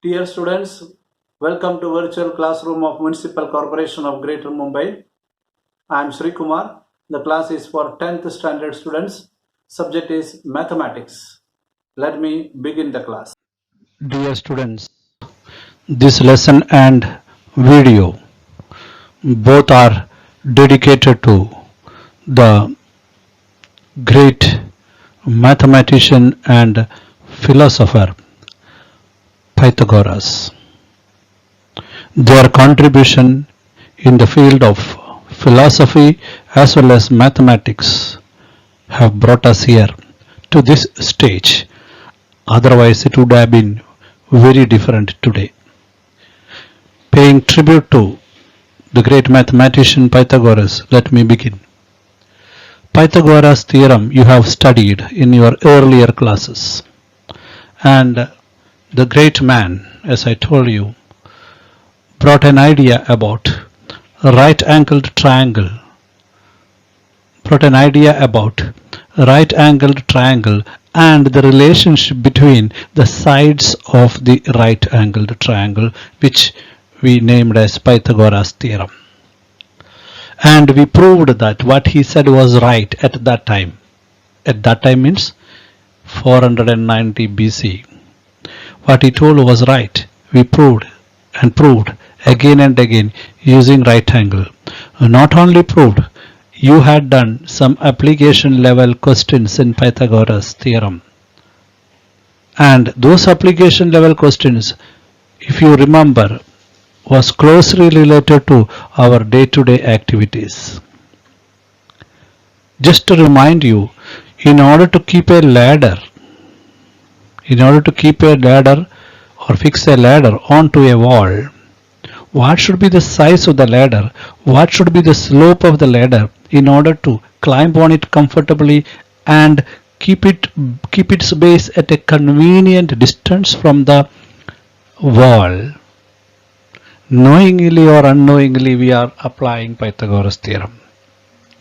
Dear students, welcome to virtual classroom of Municipal Corporation of Greater Mumbai. I am Sri Kumar. The class is for 10th standard students. Subject is mathematics. Let me begin the class. Dear students, this lesson and video both are dedicated to the great mathematician and philosopher Pythagoras. Their contribution in the field of philosophy as well as mathematics have brought us here to this stage. Otherwise, it would have been very different today. Paying tribute to the great mathematician Pythagoras, let me begin. Pythagoras' theorem you have studied in your earlier classes. And the great man, as I told you, brought an idea about a right-angled triangle. And the relationship between the sides of the right-angled triangle, which we named as Pythagoras' theorem. And we proved that what he said was right at that time. At that time means 490 BC. What he told was right. We proved again and again using right angle. Not only proved, you had done some application level questions in Pythagoras theorem. And those application level questions, if you remember, was closely related to our day-to-day activities. Just to remind you, in order to keep a ladder or fix a ladder onto a wall, what should be the size of the ladder? What should be the slope of the ladder in order to climb on it comfortably and keep its base at a convenient distance from the wall? Knowingly or unknowingly, we are applying Pythagoras theorem.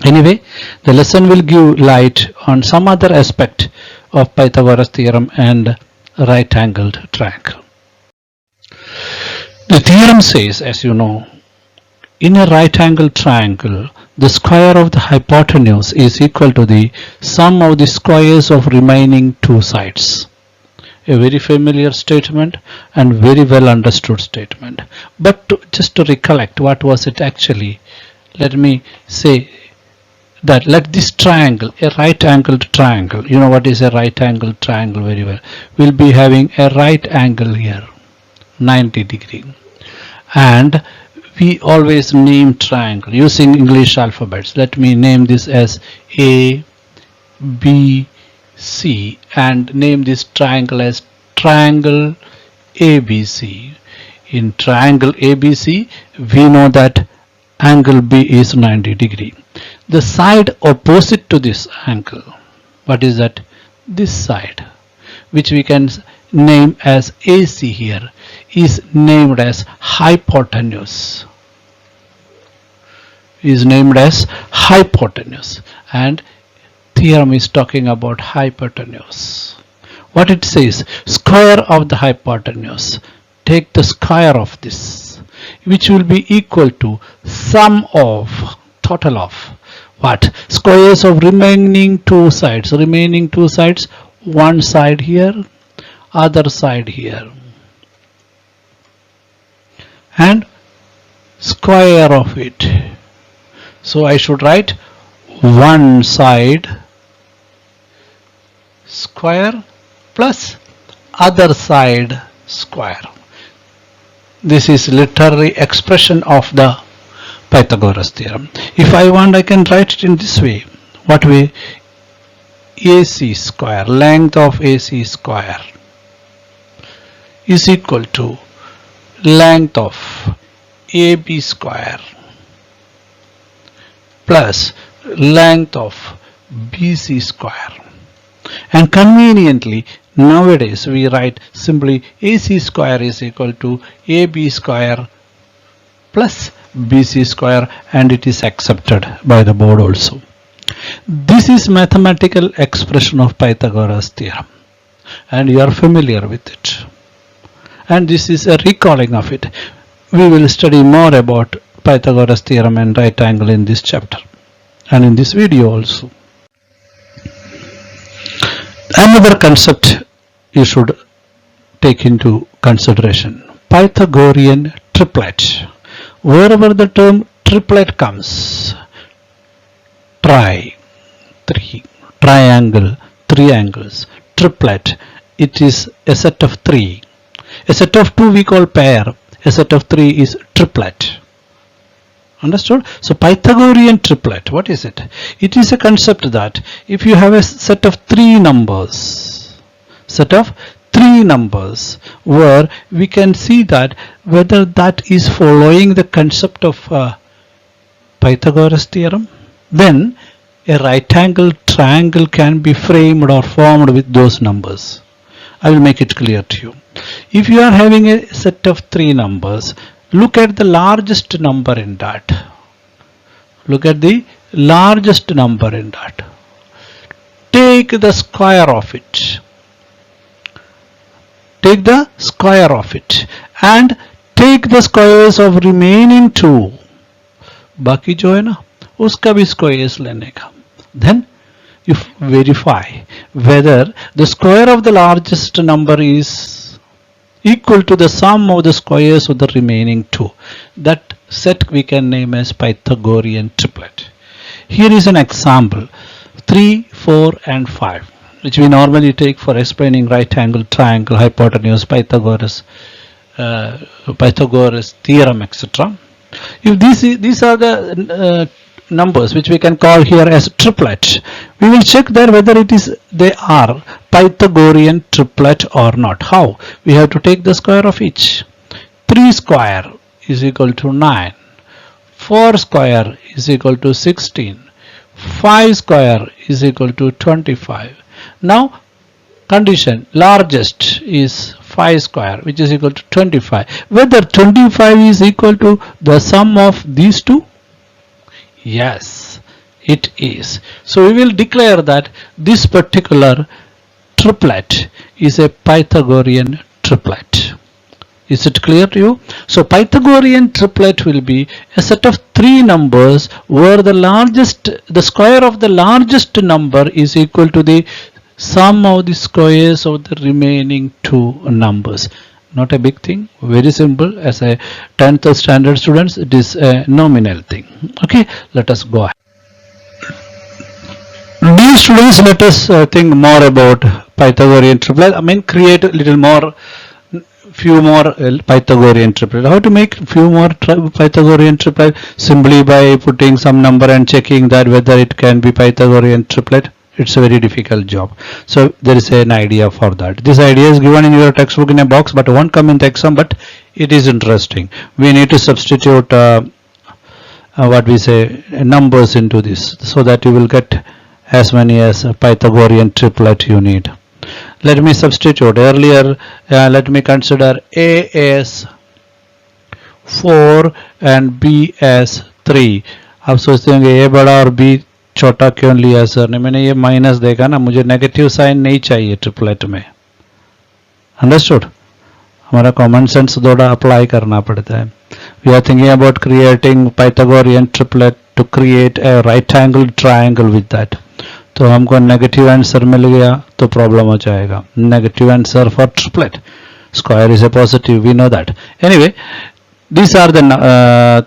Anyway, the lesson will give light on some other aspect of Pythagoras theorem and right-angled triangle. The theorem says, as you know, in a right-angled triangle, the square of the hypotenuse is equal to the sum of the squares of remaining two sides. A very familiar statement and very well understood statement. But just to recollect, what was it actually? Let me say that let this triangle, a right-angled triangle, you know what is a right-angled triangle very well, will be having a right angle here, 90 degree. And we always name triangle using English alphabets. Let me name this as A, B, C, and name this triangle as triangle ABC. In triangle ABC, we know that angle B is 90 degree. The side opposite to this angle, what is that? This side, which we can name as AC here, is named as hypotenuse. And theorem is talking about hypotenuse. What it says, square of the hypotenuse, take the square of this, which will be equal to sum of, total of, what? Squares of remaining two sides, one side here, other side here, and square of it. So I should write one side square plus other side square. This is literary expression of the Pythagoras theorem. If I want, I can write it in this way. What way? AC square, length of AC square is equal to length of AB square plus length of BC square. And conveniently, nowadays we write simply AC square is equal to AB square plus BC square, and it is accepted by the board also. This is mathematical expression of Pythagoras theorem, and you are familiar with it. and this is a recalling of it. We will study more about Pythagoras theorem and right angle in this chapter and in this video also. Another concept you should take into consideration: Pythagorean triplet. Wherever the term triplet comes, triangle, three angles, triplet, it is a set of three. A set of two we call pair, a set of three is triplet. Understood? So Pythagorean triplet, what is it? It is a concept that if you have a set of three numbers, where we can see that whether that is following the concept of Pythagoras theorem, then a right angle triangle can be framed or formed with those numbers. I will make it clear to you. If you are having a set of three numbers, look at the largest number in that. Take the square of it. And take the squares of remaining two. बाकी जो है ना उसका भी squares लेने का. Then you verify whether the square of the largest number is equal to the sum of the squares of the remaining two. That set we can name as Pythagorean triplet. Here is an example: 3, 4 and 5, which we normally take for explaining right angle triangle, hypotenuse, Pythagoras theorem, etc. If these are the numbers which we can call here as triplet, we will check there whether they are Pythagorean triplet or not. How? We have to take the square of each. 3 square is equal to 9, 4 square is equal to 16, 5 square is equal to 25. Now condition: largest is 5 square, which is equal to 25. Whether 25 is equal to the sum of these two? Yes, it is. So we will declare that this particular triplet is a Pythagorean triplet. Is it clear to you? So Pythagorean triplet will be a set of three numbers where the square of the largest number is equal to the sum of the squares of the remaining two numbers. Not a big thing, very simple. As a 10th standard students, it is a nominal thing. Okay, let us go ahead. Dear students, let us think more about Pythagorean triplet. Create a little more, few more Pythagorean triplet. How to make few more Pythagorean triplet? Simply by putting some number and checking that whether it can be Pythagorean triplet. It's a very difficult job. So there is an idea for that. This idea is given in your textbook in a box, but won't come in the exam, but it is interesting. We need to substitute numbers into this so that you will get as many as a Pythagorean triplet you need. Let me substitute. Earlier, let me consider A as 4 and B as 3. आप सोचते होंगे A बड़ा और B छोटा क्यों लिया sir ने? मैंने ये माइनस देखा ना, मुझे नेगेटिव साइन नहीं चाहिए ट्रिपलेट में. अंडरस्टूड? हमारा कॉमन सेंस थोड़ा अप्लाई करना पड़ता है. We are thinking about creating Pythagorean triplet to create a right angle triangle with that. तो हमको नेगेटिव आंसर मिल गया तो प्रॉब्लम हो जाएगा. Negative answer for triplet. Square is a positive, we know that. Anyway, these are the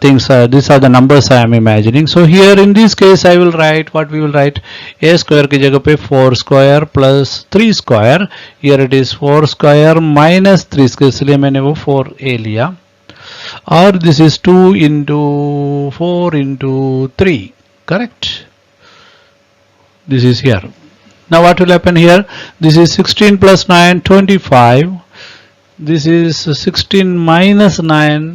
things, these are the numbers I am imagining. So here in this case I will write, what we will write, a square की जगह पे 4 square plus 3 square. Here it is 4 square minus 3 square, इसलिए मैंने वो 4a लिया. और this is 2 into 4 into 3, correct? This is here. Now what will happen here? This is 16 plus 9, 25. This is 16 minus 9,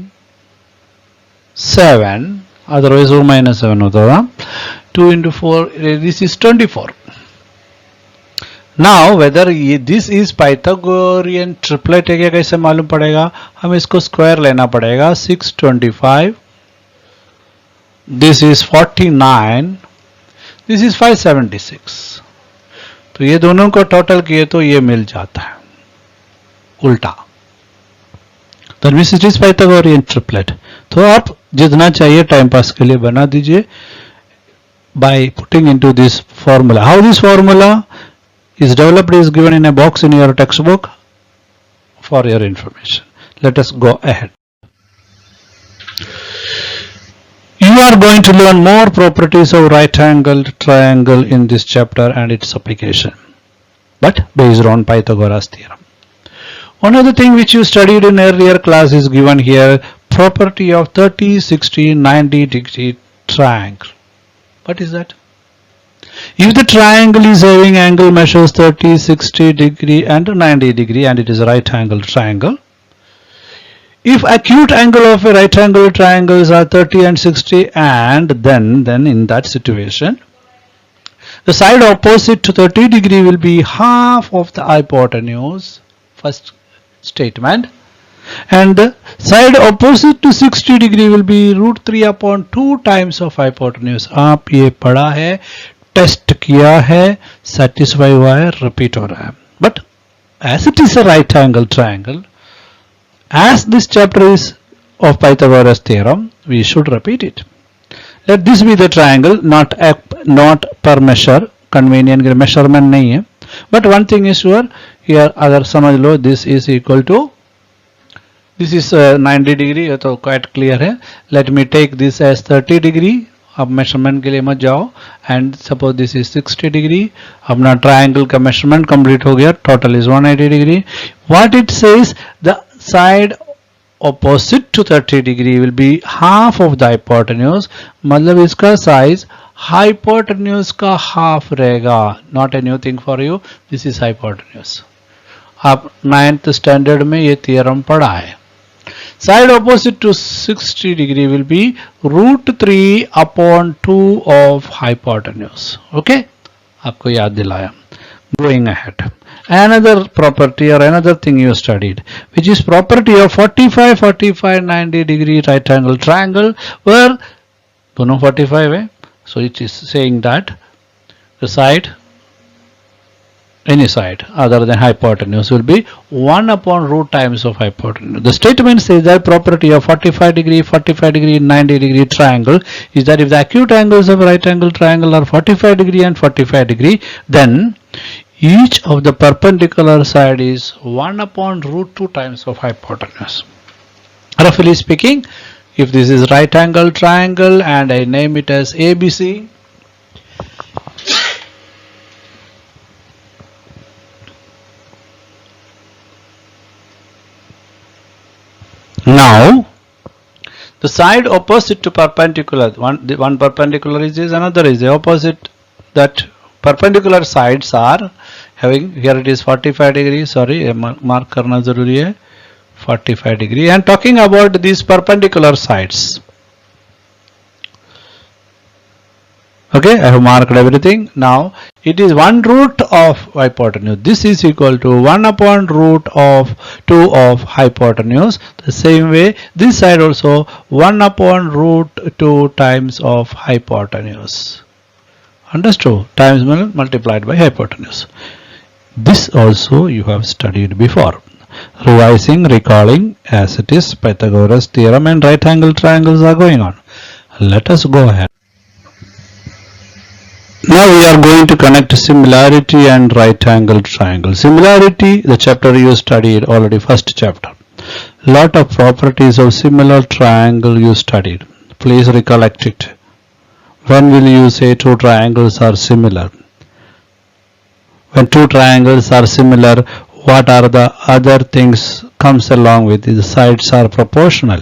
7, otherwise वो minus 7 होता था. 2 into 4, this is 24. Now whether this is Pythagorean triplet है क्या, कैसे मालूम पड़ेगा? हम इसको स्क्वायर लेना पड़ेगा. 625, this is 49, this is 576. तो ये दोनों को टोटल किए तो ये मिल जाता है. उल्टा That means it is Pythagorean triplet. तो आप जितना चाहिए टाइम पास के लिए बना दीजिए by putting into this formula. How this formula is developed is given in a box in your textbook for your information. Let us go ahead. You are going to learn more properties of right-angled triangle in this chapter and its application, but based on Pythagoras theorem. One other thing which you studied in earlier class is given here, property of 30, 60, 90 degree triangle. What is that? If the triangle is having angle measures 30, 60 degree and 90 degree and it is a right angle triangle, if acute angle of a right angle triangles are 30 and 60 and then in that situation, the side opposite to 30 degree will be half of the hypotenuse, first statement, and the side opposite to 60 degree will be root 3 upon 2 times of hypotenuse. आप ये पढ़ा है, test किया है, satisfy हुआ है, repeat हो रहा है. But as it is a right angle triangle, as this chapter is of Pythagoras theorem, we should repeat it. Let this be the triangle, not per measure, convenient measurement नहीं है. But one thing is sure, here अगर समझ लो, this is equal to, this is 90 degree, तो quite clear है. Let me take this as 30 degree. अब measurement के लिए मत जाओ. And suppose this is 60 degree. अपना triangle का measurement complete हो गया. Total is 180 degree. What it says, the side opposite to 30 degree will be half of the hypotenuse. मतलब इसका size hypotenuse का half रहेगा. Not a new thing for you. This is hypotenuse. आप 9th standard में ये theorem पढ़ा है. Side opposite to 60 degree will be root 3 upon 2 of hypotenuse. Okay? आपको याद दिलाया. Going ahead. Another property or another thing you studied, which is property of 45, 45, 90 degree right angle triangle, where दोनों 45 है. So it is saying that the side, any side other than hypotenuse will be 1 upon root times of hypotenuse. The statement says that property of 45 degree, 90 degree triangle is that if the acute angles of a right angle triangle are 45 degree and 45 degree, then each of the perpendicular side is 1 upon root 2 times of hypotenuse. Roughly speaking, if this is right angle triangle and I name it as ABC, now the side opposite to perpendicular, one perpendicular is this, another is the opposite. That perpendicular sides are having, here it is 45 degree, sorry mark करना जरूरी है, 45 degree. And talking about these perpendicular sides, okay, I have marked everything. Now it is 1 root of hypotenuse. This is equal to 1 upon root of 2 of hypotenuse. The same way this side also 1 upon root 2 times of hypotenuse. Understood? Times multiplied by hypotenuse. This also you have studied before. Revising, recalling as it is Pythagoras theorem and right angle triangles are going on. Let us go ahead. Now we are going to connect similarity and right angle triangle. Similarity, the chapter you studied already, first chapter. Lot of properties of similar triangle you studied. Please recollect it. When will you say two triangles are similar? When two triangles are similar, what are the other things comes along with it? The sides are proportional.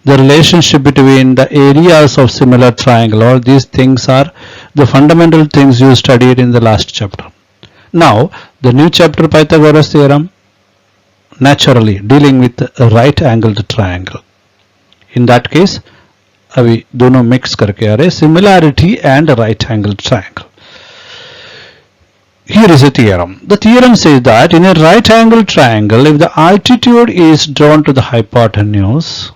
The relationship between the areas of similar triangle, all these things are the fundamental things you studied in the last chapter. Now the new chapter, Pythagoras theorem, naturally dealing with a right angled triangle. In that case अभी दोनों mix करके आ रहे, similarity and right angled triangle. Here is a theorem. The theorem says that in a right angled triangle, if the altitude is drawn to the hypotenuse,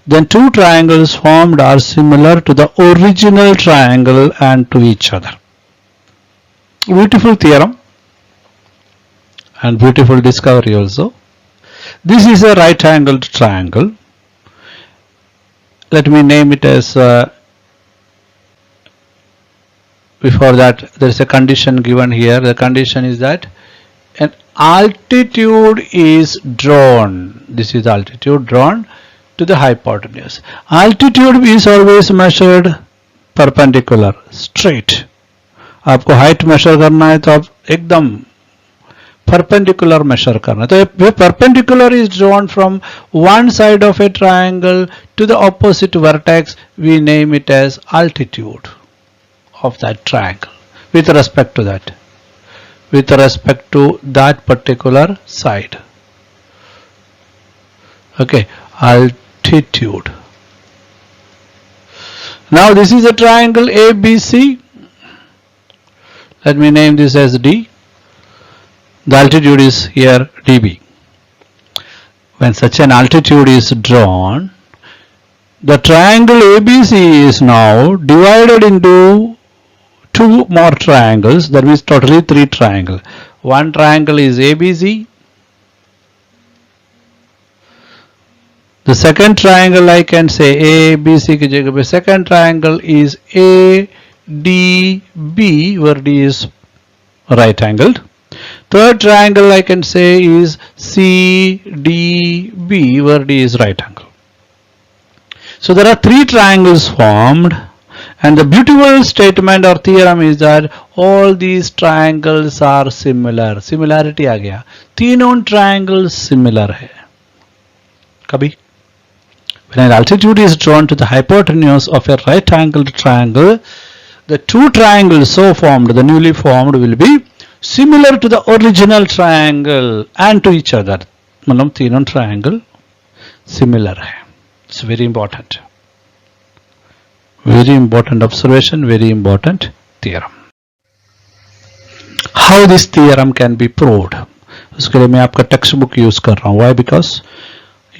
then two triangles formed are similar to the original triangle and to each other. Beautiful theorem. and beautiful discovery also. This is a right angled triangle. Let me name it as before that there is a condition given here. The condition is that an altitude is drawn. This is altitude drawn to the hypotenuse. Altitude is always measured perpendicular, straight. आपको height measure करना है तो आप एकदम perpendicular measure करना है. तो if perpendicular is drawn from one side of a triangle to the opposite vertex, we name it as altitude of that triangle with respect to that. With respect to that particular side. Okay, altitude. Now this is a triangle ABC. Let me name this as D. The altitude is here dB. When such an altitude is drawn, the triangle ABC is now divided into two more triangles. That means totally three triangles. One triangle is ABC. The second triangle I can say ABC की जगह पे second triangle is ADB, where D is right angled. Third triangle I can say is CDB, where D is right angle. So there are three triangles formed, and the beautiful statement or theorem is that all these triangles are similar. Similarity आ गया. तीनों triangles similar है. कभी when an altitude is drawn to the hypotenuse of a right angled triangle, the two triangles so formed, the newly formed, will be similar to the original triangle and to each other. मतलब तीनों triangle similar है. It's very important. Very important observation, very important theorem. How this theorem can be proved? उसके लिए मैं आपका text book use कर रहा हूँ. Why? Because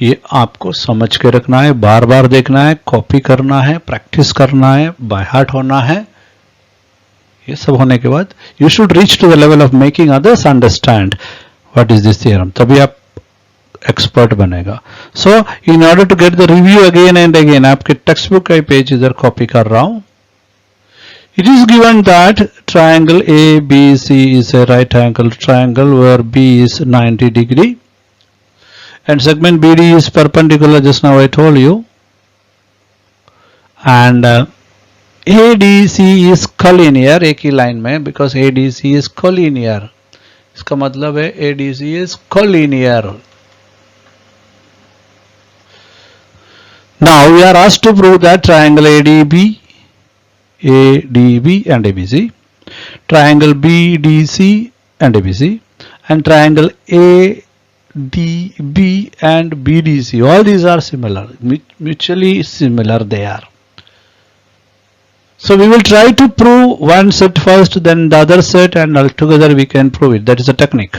ये आपको समझ के रखना है, बार बार देखना है, कॉपी करना है, प्रैक्टिस करना है, बाय हार्ट होना है. ये सब होने के बाद you should reach to the level of making others understand what is this theorem. तभी आप एक्सपर्ट बनेगा. So in order to get the review again and again, आपके टेक्स्ट बुक का पेज इधर कॉपी कर रहा हूं. It is given that triangle ABC is a right angled triangle where B is 90 degree and segment BD is perpendicular, just now I told you, and ADC is collinear, एक ही line में, because ADC is collinear. इसका मतलब है ADC is collinear. Now we are asked to prove that triangle ADB and ABC, triangle BDC and ABC, and triangle ADB and BDC, all these are similar, mutually similar they are. So we will try to prove one set first, then the other set, and altogether we can prove it. That is a technique.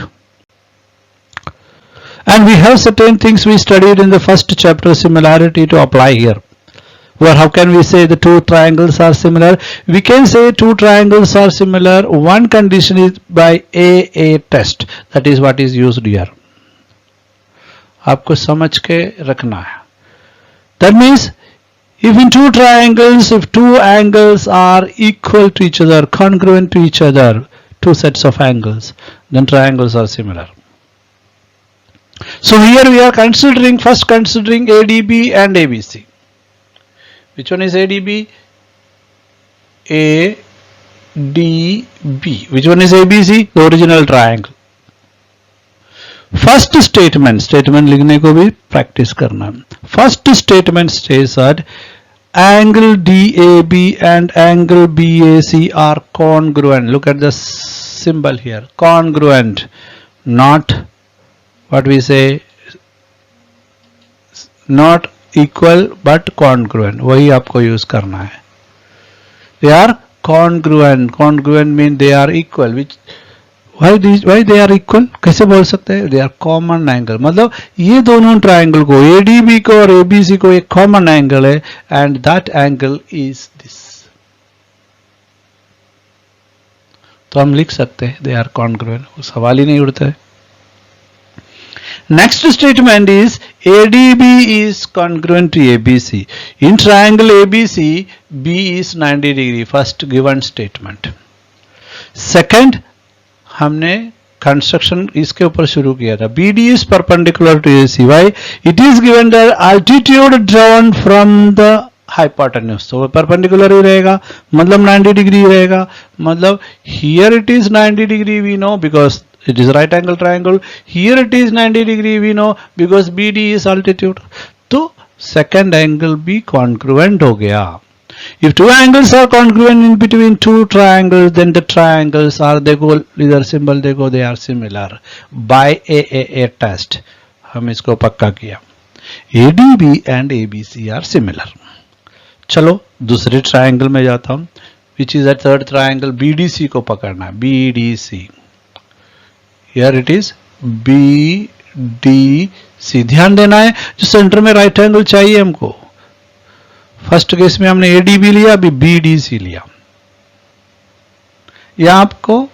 And we have certain things we studied in the first chapter, similarity, to apply here. Well, how can we say the two triangles are similar? We can say two triangles are similar. One condition is by AA test. That is what is used here. आपको समझ के रखना है. That means if in two triangles, if two angles are equal to each other, congruent to each other, two sets of angles, then triangles are similar. So here we are first considering ADB and ABC. Which one is ADB? ADB. Which one is ABC? The original triangle. First statement लिखने को भी practice करना. First statement says that angle DAB and angle BAC are congruent. Look at the symbol here. Congruent. Not what we say, not equal but congruent. वही आपको use करना है. They are congruent. Congruent means they are equal. Which why they are equal? कैसे बोल सकते हैं? They are common angle. मतलब ये दोनों triangle को, ADB को और ABC को एक common angle है, and that angle is this. तो हम लिख सकते हैं they are congruent. सवाल ही नहीं उठता है. Next statement is ADB is congruent to ABC. In triangle ABC, B is 90 degree. First given statement. Second, हमने कंस्ट्रक्शन इसके ऊपर शुरू किया था. BD is perpendicular to AC. Why? It is given the altitude drawn from the hypotenuse. तो perpendicular ही रहेगा, मतलब 90 degree रहेगा. मतलब here it is 90 degree we know because it is right angle triangle. Here it is 90 degree we know because BD is altitude. तो second angle भी congruent हो गया. If two angles are congruent in between two triangles, then the triangles are, देखो इधर symbol देखो, they are similar by AAA test. हम इसको पक्का किया. ADB and ABC are similar. चलो दूसरे triangle में जाता हूँ, which is a third triangle. BDC को पकड़ना है. BDC. Here it is BDC. ध्यान देना है, जो सेंटर में राइट एंगल चाहिए हमको. फर्स्ट केस में हमने ADB लिया, अभी BDC लिया. या आपको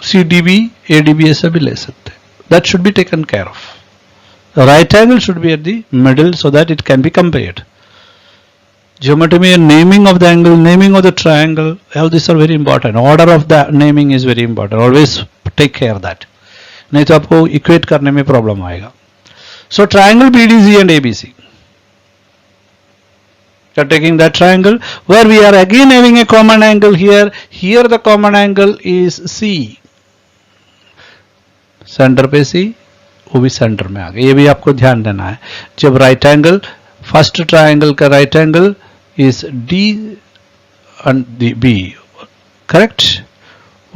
CDB, ADB ऐसा भी ले सकते हैं. That should be taken care of. The right angle should be at the middle so that it can be compared. Geometry में naming of the angle, naming of the triangle, all these are very important. Order of the naming is very important. Always take care of that. नहीं तो आपको equate करने में problem आएगा. So triangle BDC and ABC. You are taking that triangle where we are again having a common angle here. Here the common angle is C. Centre पे C, वो भी centre में आ गया. ये भी आपको ध्यान देना है. जब राइट एंगल, फर्स्ट ट्राइंगल का right angle is D and B, correct,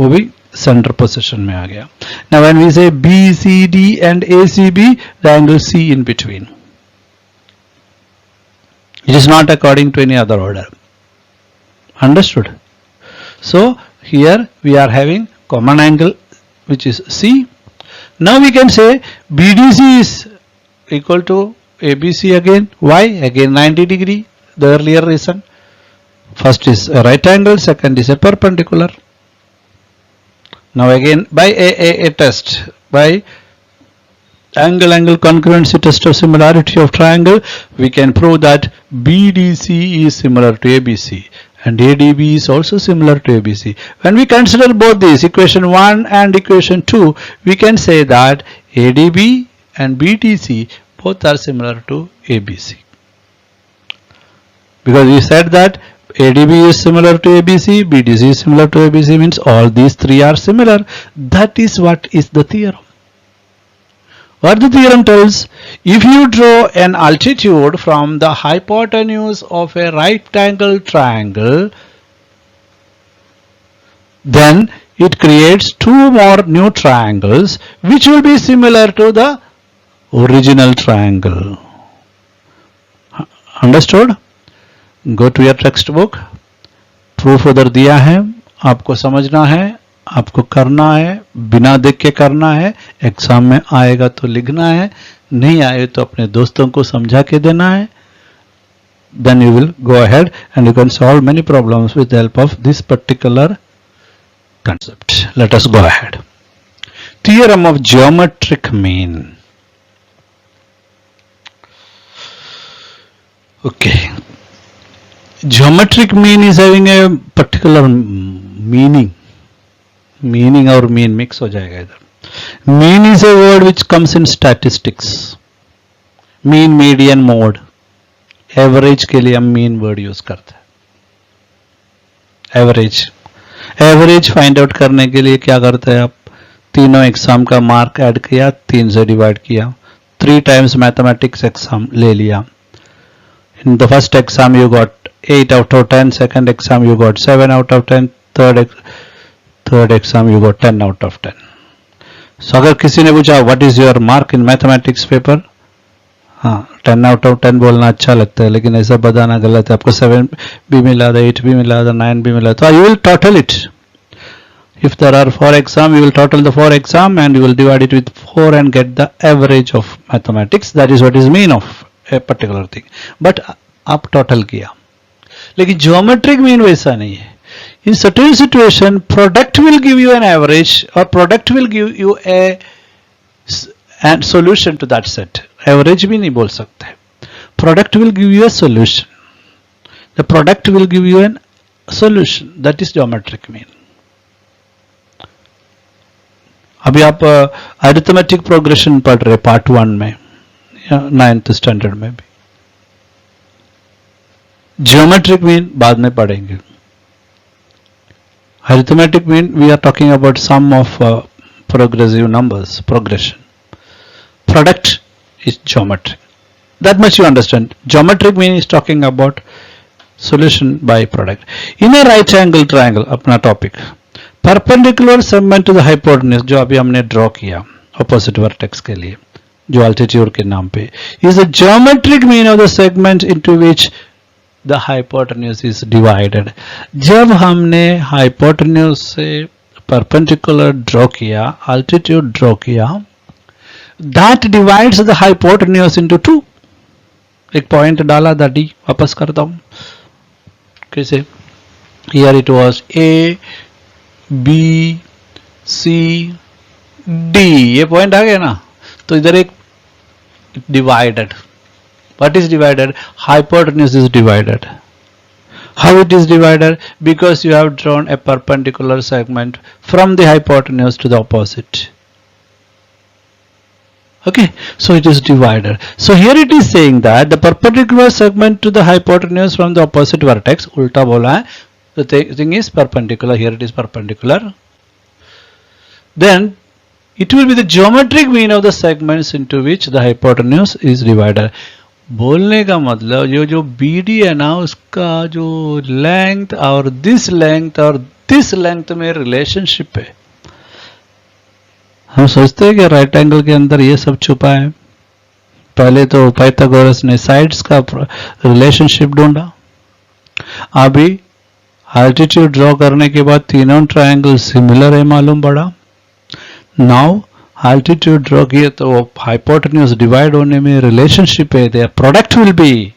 वो भी सेंटर पोजीशन में आ गया. Now when we say BCD and ACB, the angle C in between. It is not according to any other order. Understood? So here we are having common angle which is C. Now we can say BDC is equal to ABC again. Why? Again 90 degree. The earlier reason. First is a right angle, second is a perpendicular. Now again by a test, by angle congruency test of similarity of triangle, we can prove that BDC is similar to ABC and ADB is also similar to ABC. When we consider both these, equation 1 and equation 2, we can say that ADB and BDC both are similar to ABC. Because we said that ADB is similar to ABC, BDC is similar to ABC, means all these three are similar. That is what is the theorem. What the theorem tells, if you draw an altitude from the hypotenuse of a right angle triangle, then it creates two more new triangles which will be similar to the original triangle. Understood? Go to your textbook. Proof उधर दिया है, आपको समझना है, आपको करना है, बिना देख के करना है. एग्जाम में आएगा तो लिखना है, नहीं आए तो अपने दोस्तों को समझा के देना है. Then you will go ahead and you can solve many problems with the help of this particular concept. Let us go ahead. Theorem of geometric mean. Okay. Geometric mean is having a particular meaning. Meaning और mean mix हो जाएगा इधर. Mean is a word which comes in statistics. Mean, median, mode. Average के लिए हम mean word use करते हैं. Average. Average find out करने के लिए क्या करते हैं आप? तीनों एग्जाम का मार्क ऐड किया, 3 से डिवाइड किया, 3 times mathematics exam ले लिया. In the first exam you got 8 out of 10, second exam you got 7 out of 10, third exam you got 10 out of 10. So अगर किसी ने पूछा what is your mark in mathematics paper, हाँ 10 out of 10 बोलना अच्छा लगता है, लेकिन ऐसा बताना गलत है. आपको 7 भी मिला था, 8 भी मिला था, 9 भी मिला, तो you will total it. If there are 4 exam, you will total the 4 exam and you will divide it with 4 and get the average of mathematics. That is what is mean of a particular thing. But आप total किया. लेकिन geometric mean वैसा नहीं है. In certain situation, product will give you an average or product will give you a and solution to that set. Average भी नहीं बोल सकते. Product will give you a solution. The product will give you a solution. That is geometric mean. अभी आप arithmetic progression पढ़ रहे part 1 में या 9th स्टैंडर्ड में भी. ज्योमेट्रिक मीन बाद में पढ़ेंगे. Arithmetic mean we are talking about sum of progressive numbers, progression. Product is geometric. That much you understand. Geometric mean is talking about solution by product. In a right angle triangle, अपना topic. Perpendicular segment to the hypotenuse जो अभी हमने draw किया opposite vertex के लिए जो altitude के नाम पे is a geometric mean of the segment into which the hypotenuse is divided. जब हमने hypotenuse से perpendicular draw किया altitude draw किया that divides the hypotenuse into two. एक point डाला दादी वापस करता हूं कैसे. here it was A B C D ये point आ गया ना तो इधर एक divided. what is divided? hypotenuse is divided. How it is divided? Because you have drawn a perpendicular segment from the hypotenuse to the opposite. Okay, so it is divided. So here it is saying that the perpendicular segment to the hypotenuse from the opposite vertex, ulta bola hai, the thing is perpendicular, here it is perpendicular. Then it will be the geometric mean of the segments into which the hypotenuse is divided. बोलने का मतलब ये जो BD है ना उसका जो length और दिस लेंथ में रिलेशनशिप है. हम सोचते हैं कि राइट एंगल के अंदर ये सब छुपा है. पहले तो पाइथागोरस ने साइड्स का रिलेशनशिप ढूंढा. अभी एल्टीट्यूड ड्रॉ करने के बाद तीनों ट्रायंगल सिमिलर है मालूम पड़ा. नाउ altitude ड्रॉ किए तो hypotenuse डिवाइड होने में रिलेशनशिप है. their product will be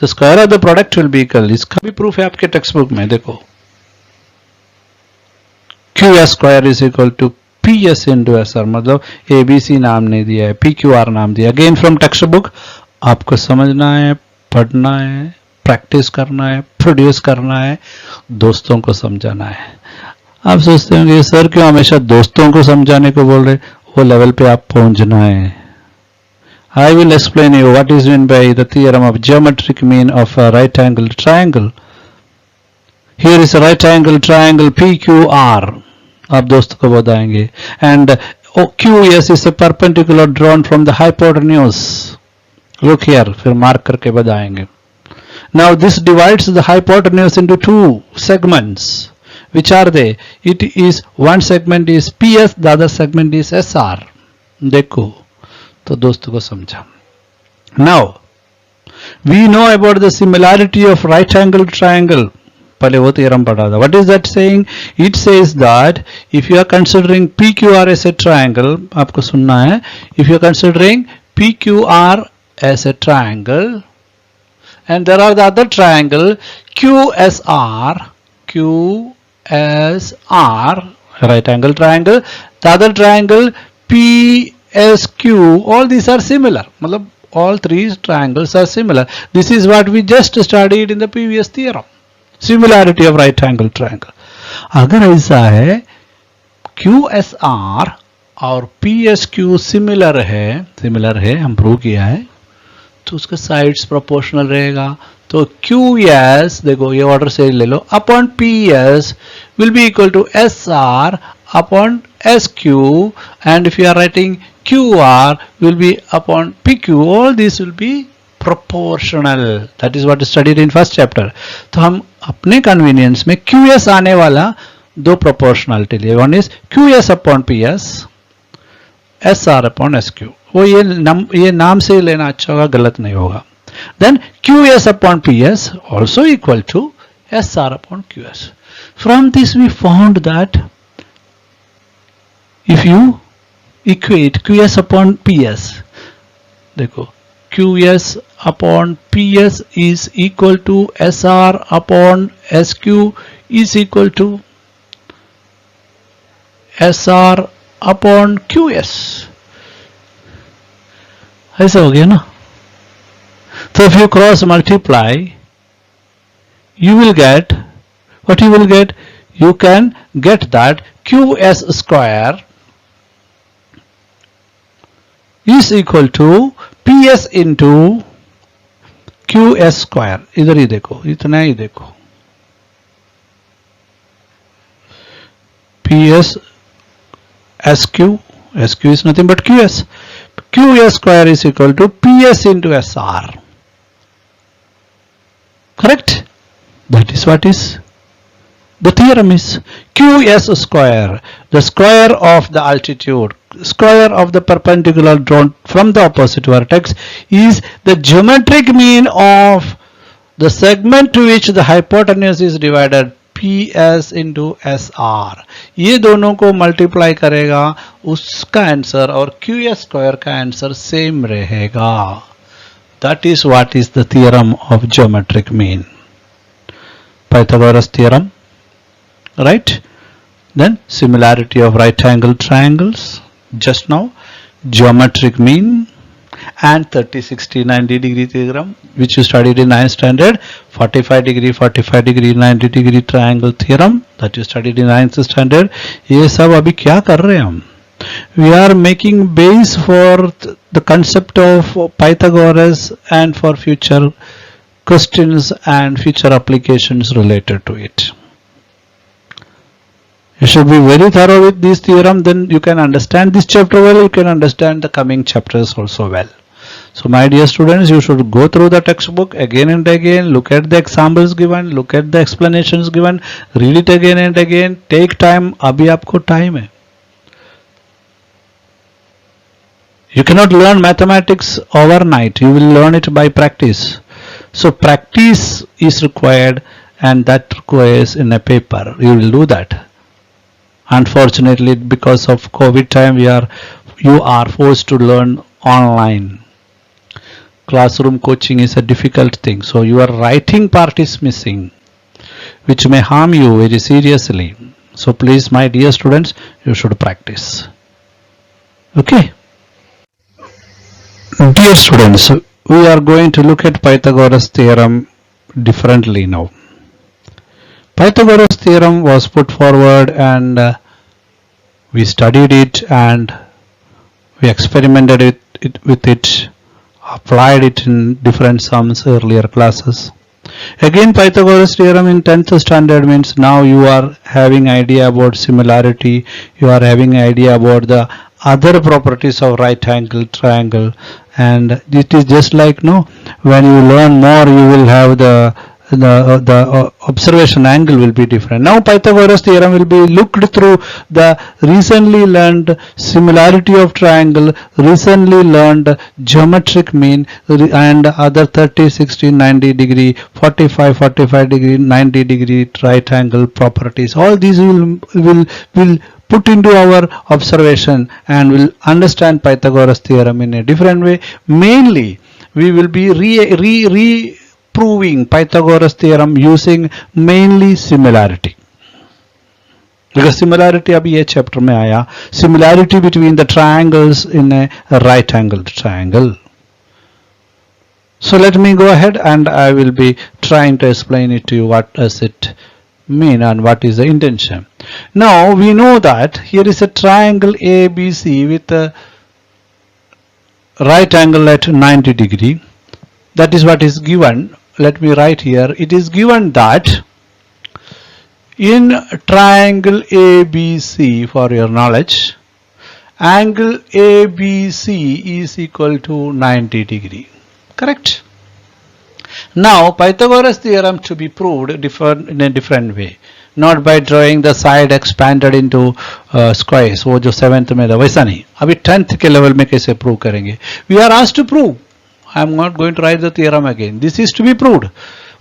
the square of the product will be equal. इसका भी प्रूफ है आपके टेक्स्ट बुक में. देखो QS square is equal to PS into SR मतलब ABC नाम नहीं दिया है PQR नाम दिया. Again from text book. आपको समझना है, पढ़ना है, प्रैक्टिस करना है, प्रोड्यूस करना है, दोस्तों को समझाना है. आप सोचते होंगे सर क्यों हमेशा दोस्तों को समझाने को बोल रहे. वो लेवल पे आप पहुंचना है. I will explain you what is mean by the theorem of geometric mean of a right angle triangle. Here is a right angle triangle PQR. आप दोस्तों को बताएंगे. And QS is a perpendicular drawn from the hypotenuse. Look here फिर mark करके बताएंगे. Now this divides the hypotenuse into two segments. Which are they? It is one segment is PS, the other segment is SR. देखो तो दोस्तों को समझा. Now we know about the similarity of right angle triangle. पहले वो theorem पढ़ा था. What is that saying? It says that if you are considering PQR as a triangle, आपको सुनना है. If you are considering PQR as a triangle, and there are the other triangle QSR, right angle triangle, the other triangle PSQ, all these are similar. मतलब all three triangles are similar. This is what we just studied in the previous theorem. Similarity of right angle triangle. अगर ऐसा है QSR और PSQ similar है हम prove किया है तो उसका साइड्स प्रोपोर्शनल रहेगा. तो QS देखो ये ऑर्डर से ले लो upon PS will be equal to SR upon SQ, and if you are writing QR will be upon PQ. all these will be proportional. that is what is studied in first chapter. तो हम अपने convenience में QS आने वाला दो proportionality लिए. One is QS upon PS, SR upon SQ. वो ये नाम से लेना अच्छा होगा, गलत नहीं होगा. Then QS upon PS also equal to SR upon QS. From this we found that if you equate QS upon PS, देखो QS upon PS is equal to SR upon SQ is equal to SR upon QS. ऐसा हो गया ना. So if you cross multiply, you will get what you will get. You can get that QS square is equal to PS into QS square. इधर ही देखो, इतना ही देखो. PS SQ is nothing but QS. QS square is equal to PS into SR. Correct? That is what is the theorem is. QS square, the square of the altitude, square of the perpendicular drawn from the opposite vertex, is the geometric mean of the segment to which the hypotenuse is divided, PS into SR. ये दोनों को multiply करेगा, उसका answer और QS square का answer same रहेगा. That is what is the theorem of geometric mean. Pythagoras theorem, right? Then similarity of right angle triangles, just now geometric mean, and 30, 60, 90 degree theorem which you studied in 9th standard, 45 degree 90 degree triangle theorem that you studied in 9th standard. ये सब अभी क्या कर रहे हैं हम? We are making base for the concept of Pythagoras and for future questions and future applications related to it. You should be very thorough with this theorem, then you can understand this chapter well, you can understand the coming chapters also well. So my dear students, you should go through the textbook again and again, look at the examples given, look at the explanations given, read it again and again, take time. अभी आपको time है. You cannot learn mathematics overnight, you will learn it by practice. So practice is required, and that requires in a paper. You will do that. Unfortunately, because of COVID time, you are forced to learn online. Classroom coaching is a difficult thing. So your writing part is missing, which may harm you very seriously. So please, my dear students, you should practice. Okay. Dear students, we are going to look at Pythagoras theorem differently now. Pythagoras theorem was put forward, and we studied it, and we experimented with it, applied it in different sums earlier classes. Again, Pythagoras theorem in 10th standard means now you are having idea about similarity, you are having idea about the other properties of right angle triangle, and it is just like, no, when you learn more, you will have the observation angle will be different. Now Pythagoras theorem will be looked through the recently learned similarity of triangle, recently learned geometric mean, and other 30, 60, 90 degree, 45 degree, 90 degree right angle properties. All these will put into our observation, and will understand Pythagoras theorem in a different way. Mainly we will be proving Pythagoras theorem using mainly similarity, because similarity abhi ye chapter mein aaya, similarity between the triangles in a right angled triangle. So let me go ahead, and I will be trying to explain it to you, what does it mean and what is the intention. Now we know that here is a triangle ABC with a right angle at 90 degree. That is what is given. Let me write here. It is given that in triangle ABC, for your knowledge, angle ABC is equal to 90 degree. Correct? Now Pythagoras theorem to be proved in a different way, not by drawing the side expanded into squares. वो जो 7th में था वैसा नहीं, अभी 10th के level में कैसे prove करेंगे. We are asked to prove. I am not going to write the theorem again. This is to be proved.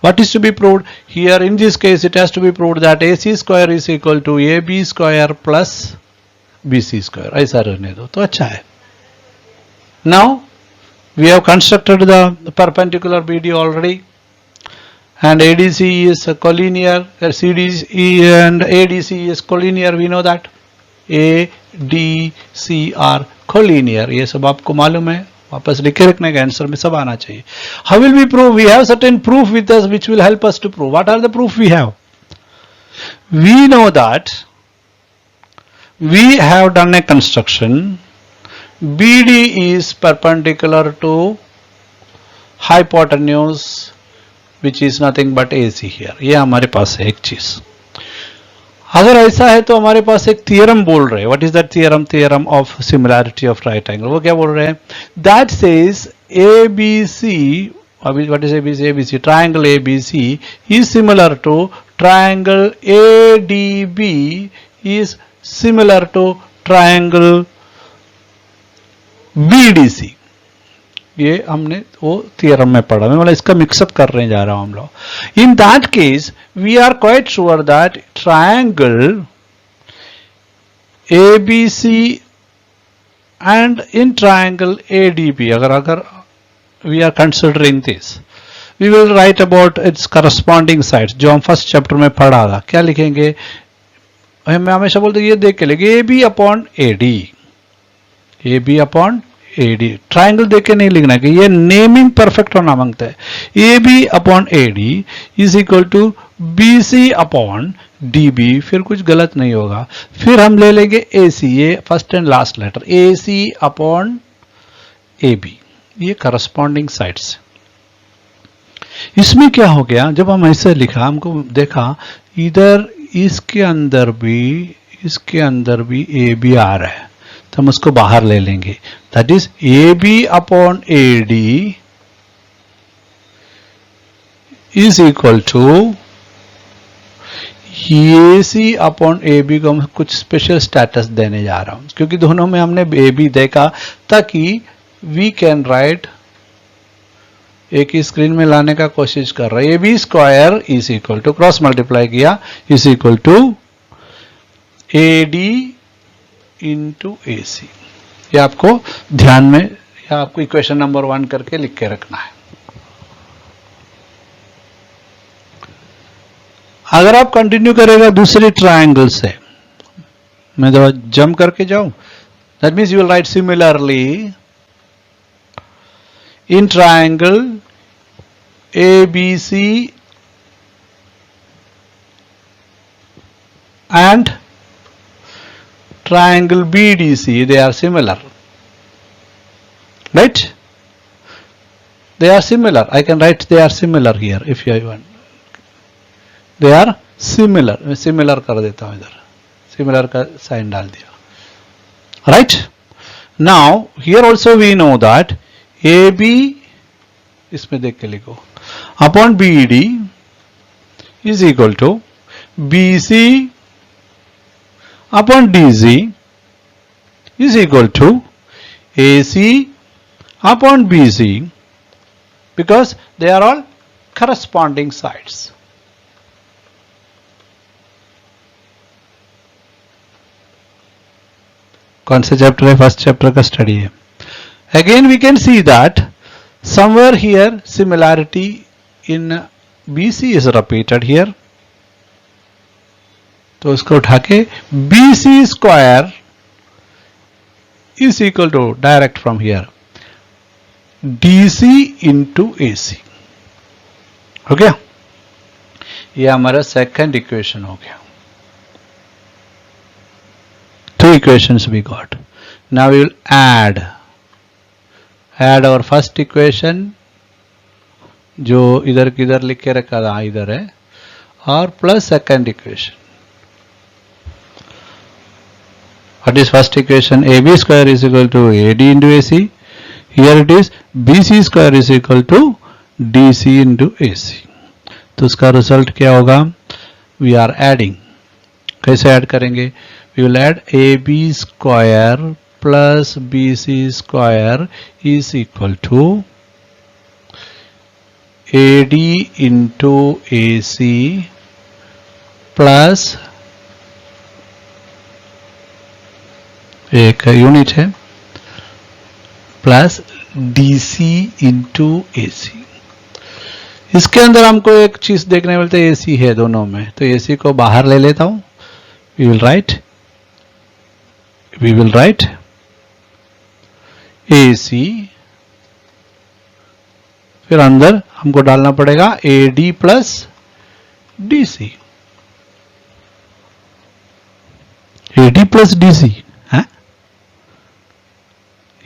What is to be proved? Here in this case it has to be proved that AC square is equal to AB square plus BC square. ऐसा रहने दो तो अच्छा है. Now we have constructed the perpendicular BD already, and ADC is collinear, CDC and ADC is collinear. We know that ADC are collinear. ये सब आपको मालूम है. वापस लिखे रखने का आंसर में सब आना चाहिए. How will we prove? We have certain proof with us which will help us to prove. What are the proof we have? We know that we have done a construction. BD is perpendicular to hypotenuse, which is nothing but AC here. ये हमारे पास है एक चीज. अगर ऐसा है तो हमारे पास एक थियरम बोल रहे हैं. What is that theorem? Theorem of similarity of right angle. वो क्या बोल रहे हैं? That says ABC, what is ABC? ABC, triangle ABC is similar to triangle ADB is similar to triangle BDC. ये हमने वो थियरम में पढ़ा. मैं मतलब इसका मिक्सअप कर रहे जा रहा हूं हम लोग. In that case we are quite sure that triangle ABC and in triangle ADB, अगर we are considering this, we will write about its corresponding sides जो हम फर्स्ट चैप्टर में पढ़ा था. क्या लिखेंगे? मैं हमेशा बोलते ये देख के लिखे AB upon AD. AB upon AD. Triangle देख के नहीं लिखना कि ये नेमिंग परफेक्ट होना मांगता है. AB upon AD is equal to BC upon DB. फिर कुछ गलत नहीं होगा. फिर हम ले लेंगे AC, ये first and last letter, AC upon AB. ये करस्पॉन्डिंग साइड्स. इसमें क्या हो गया? जब हम ऐसे लिखा, हमको देखा इधर इसके अंदर भी AB आ रहा है, तो हम उसको बाहर ले लेंगे. That is AB upon AD is equal to AC upon AB को हम कुछ स्पेशल स्टेटस देने जा रहा हूं, क्योंकि दोनों में हमने AB देखा, ताकि वी कैन राइट, एक ही स्क्रीन में लाने का कोशिश कर रहा है. AB square is equal to, cross multiply किया, is equal to AD into AC. ये आपको ध्यान में, या आपको इक्वेशन नंबर 1 करके लिख के रखना है. अगर आप कंटिन्यू करेगा दूसरे ट्रायंगल से, मैं जब जंप करके जाऊं, that means you will write similarly in triangle ABC and triangle BDC, they are similar, right? They are similar. I can write they are similar here if you want. They are similar. मैं similar कर देता हूं, इधर similar का sign डाल दिया. Right? Now here also we know that AB, इसमें देख के लिखो, upon BD is equal to BC upon DC is equal to AC upon BC, because they are all corresponding sides. कौन से चैप्टर है? फर्स्ट चैप्टर का study है. Again we can see that somewhere here similarity in BC is repeated here. तो इसको उठा के BC square is equal to, direct from here, DC into AC. हो गया? ये हमारा सेकंड इक्वेशन हो गया. Two equations we got. Now we will add our first equation, जो इधर किधर लिख के रखा था, इधर है, और plus second equation. What is first equation? AB square is equal to AD into AC. Here it is BC square is equal to DC into AC. तो उसका रिजल्ट क्या होगा? We are adding. कैसे ऐड करेंगे? We will add AB square plus BC square is equal to AD into AC plus एक unit है plus DC into AC. इसके अंदर हमको एक चीज देखने मिलता है, AC है दोनों में, तो AC को बाहर ले लेता हूं. We will write AC फिर अंदर हमको डालना पड़ेगा AD plus DC। AD plus DC है,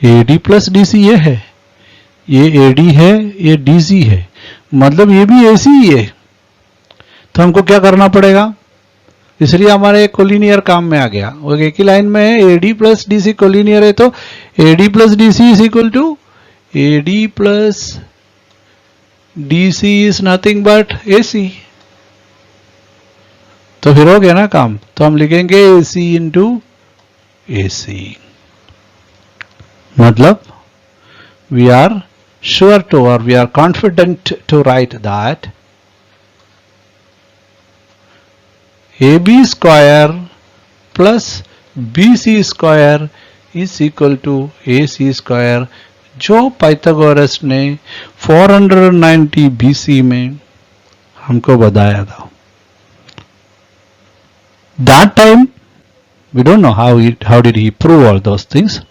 AD प्लस DC ये है, ये AD है, ये DC है, मतलब ये भी AC ही है। तो हमको क्या करना पड़ेगा, इसलिए हमारे कोलिनियर काम में आ गया। वो एक ही लाइन में है, AD प्लस DC कोलिनियर है, तो AD plus DC is equal to AD plus DC is nothing but AC। तो फिर हो गया ना काम। तो हम लिखेंगे AC इंटू AC, मतलब we are sure to or we are confident to write that AB square plus BC square is equal to AC square, जो पाइथागोरस ने 490 BC में हमको बताया था। That time we don't know how did he prove all those things.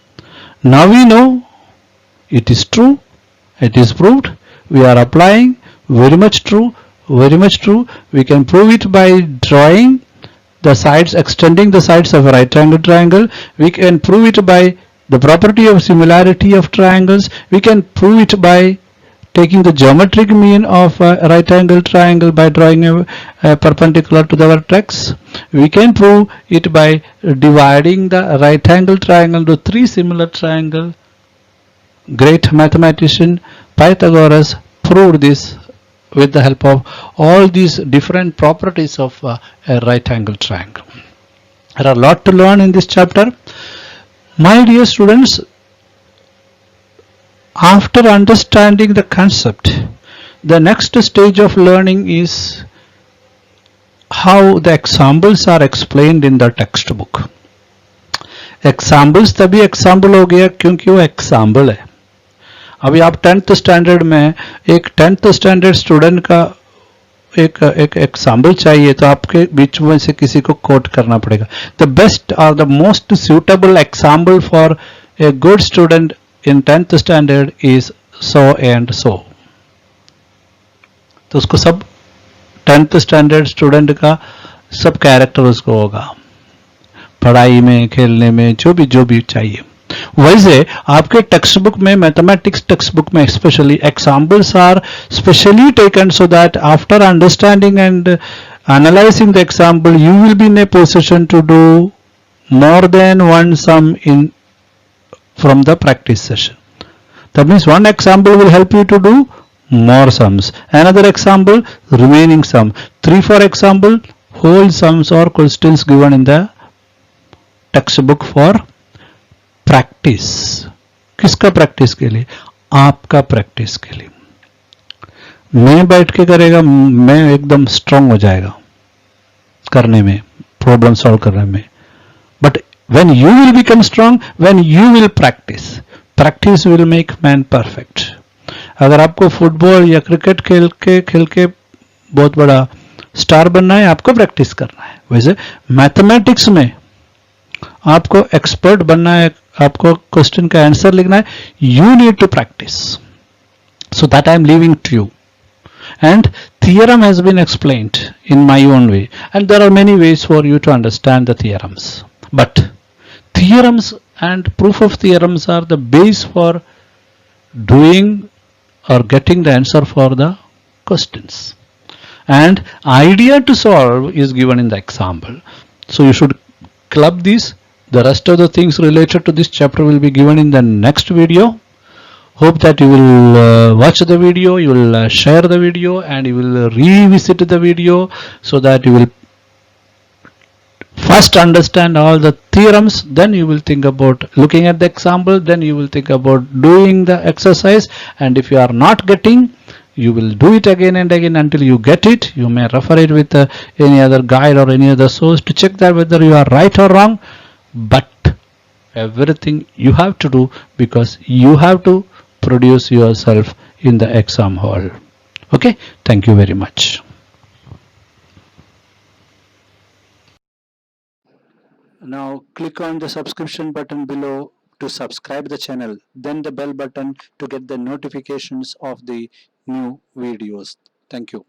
Now we know it is true, it is proved, we are applying, very much true, very much true. We can prove it by drawing the sides, extending the sides of a right angle triangle. We can prove it by the property of similarity of triangles. We can prove it by taking the geometric mean of a right angle triangle by drawing a perpendicular to the vertex. We can prove it by dividing the right angle triangle into three similar triangles. Great mathematician Pythagoras proved this with the help of all these different properties of a right angle triangle. There are a lot to learn in this chapter. My dear students, after understanding the concept, the next stage of learning is how the examples are explained in the textbook. Examples तभी example हो गया क्योंकि वो example है। अभी आप 10th standard में एक 10th स्टैंडर्ड स्टूडेंट का एक एग्जाम्पल चाहिए, तो आपके बीच में से किसी को कोट करना पड़ेगा। द बेस्ट और the most suitable example for a good student in 10th standard is so and so. तो उसको सब 10th स्टैंडर्ड स्टूडेंट का सब कैरेक्टर उसको होगा, पढ़ाई में, खेलने में, जो भी चाहिए। वैसे आपके टेक्स्ट बुक में, मैथमेटिक्स टेक्स्ट बुक में specially examples are specially taken so that after understanding and analysing the example you will be in a position to do more than one sum in from the practice session. That means one example will help you to do more sums, another example remaining sum, 3-4 example whole sums or questions given in the textbook for practice. किसका practice के लिए? आपका practice के लिए। मैं बैठ के करेगा, मैं एकदम स्ट्रांग हो जाएगा करने में, प्रॉब्लम सॉल्व करने में। But when you will become strong, when you will practice will make man perfect. अगर आपको फुटबॉल या क्रिकेट खेल के बहुत बड़ा स्टार बनना है, आपको प्रैक्टिस करना है। वैसे मैथमेटिक्स में आपको एक्सपर्ट बनना है, आपको क्वेश्चन का आंसर लिखना है, you need to practise. So that I am leaving to you, and theorem has been explained in my own way, and there are many ways for you to understand the theorems, but theorems and proof of theorems are the base for doing or getting the answer for the questions, and idea to solve is given in the example. So you should club these. The rest of the things related to this chapter will be given in the next video. Hope that you will watch the video, you will share the video, and you will revisit the video so that you will first understand all the theorems, then you will think about looking at the example, then you will think about doing the exercise, and if you are not getting, you will do it again and again until you get it. You may refer it with any other guide or any other source to check that whether you are right or wrong, but everything you have to do because you have to produce yourself in the exam hall. Okay, thank you very much. Now click on the subscription button below to subscribe the channel, then the bell button to get the notifications of the new videos. Thank you.